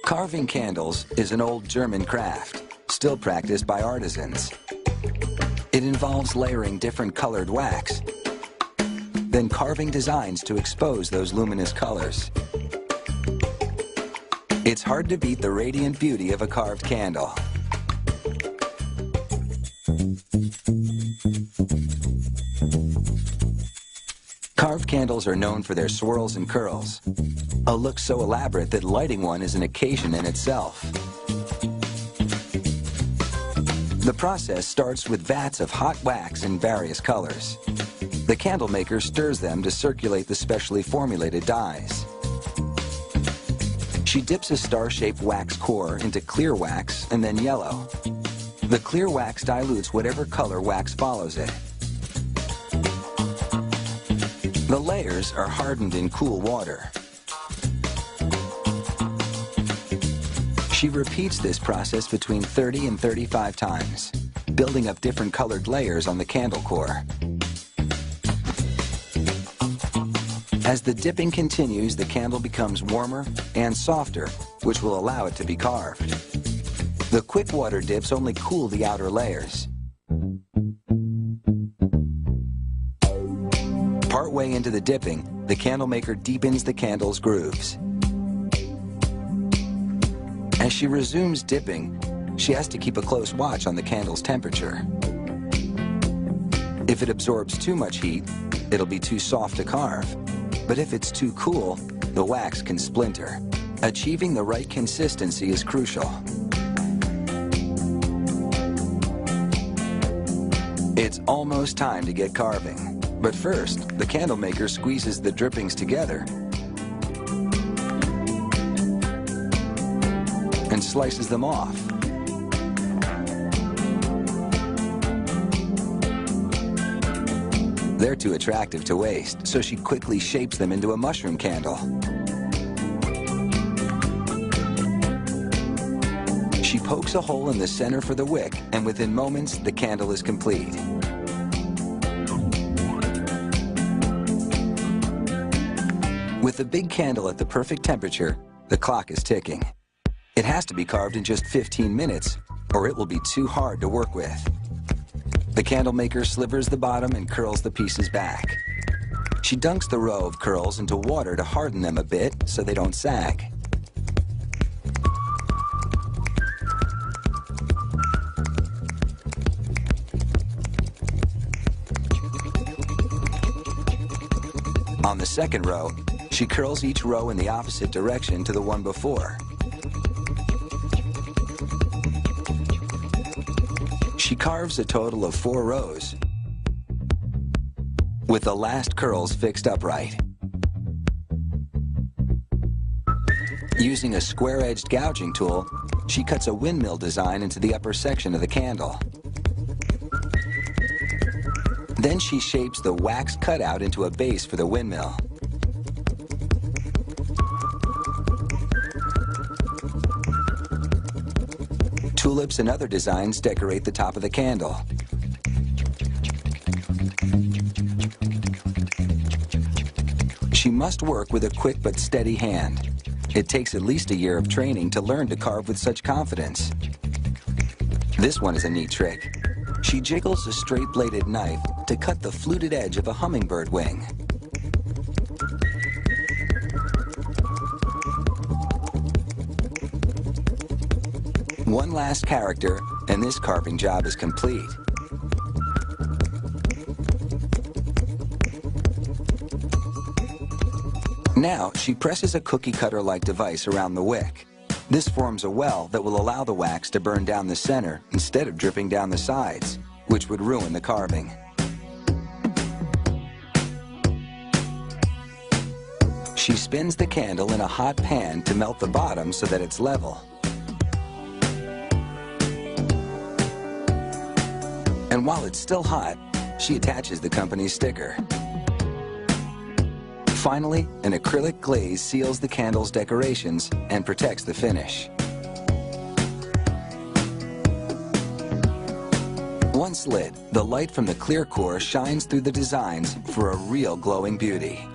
Carving candles is an old German craft, still practiced by artisans. It involves layering different colored wax, then carving designs to expose those luminous colors. It's hard to beat the radiant beauty of a carved candle. Carved candles are known for their swirls and curls, a look so elaborate that lighting one is an occasion in itself. The process starts with vats of hot wax in various colors. The candle maker stirs them to circulate the specially formulated dyes. She dips a star-shaped wax core into clear wax and then yellow. The clear wax dilutes whatever color wax follows it. The layers are hardened in cool water. She repeats this process between 30 and 35 times, building up different colored layers on the candle core. As the dipping continues, the candle becomes warmer and softer, which will allow it to be carved. The quick water dips only cool the outer layers. Partway into the dipping, the candle maker deepens the candle's grooves. As she resumes dipping, she has to keep a close watch on the candle's temperature. If it absorbs too much heat, it'll be too soft to carve. But if it's too cool, the wax can splinter. Achieving the right consistency is crucial. It's almost time to get carving. But first, the candle maker squeezes the drippings together and slices them off. They're too attractive to waste, so she quickly shapes them into a mushroom candle. She pokes a hole in the center for the wick, and within moments, the candle is complete. With the big candle at the perfect temperature, the clock is ticking. It has to be carved in just 15 minutes, or it will be too hard to work with. The candle maker slivers the bottom and curls the pieces back. She dunks the row of curls into water to harden them a bit so they don't sag. On the second row, she curls each row in the opposite direction to the one before. She carves a total of 4 rows, with the last curls fixed upright. Using a square-edged gouging tool, she cuts a windmill design into the upper section of the candle. Then she shapes the wax cutout into a base for the windmill. Tulips and other designs decorate the top of the candle. She must work with a quick but steady hand. It takes at least a year of training to learn to carve with such confidence. This one is a neat trick. She jiggles a straight-bladed knife to cut the fluted edge of a hummingbird wing. One last character, and this carving job is complete. Now, she presses a cookie cutter-like device around the wick. This forms a well that will allow the wax to burn down the center instead of dripping down the sides, which would ruin the carving. She spins the candle in a hot pan to melt the bottom so that it's level. And while it's still hot, she attaches the company's sticker. Finally, an acrylic glaze seals the candle's decorations and protects the finish. Once lit, the light from the clear core shines through the designs for a real glowing beauty.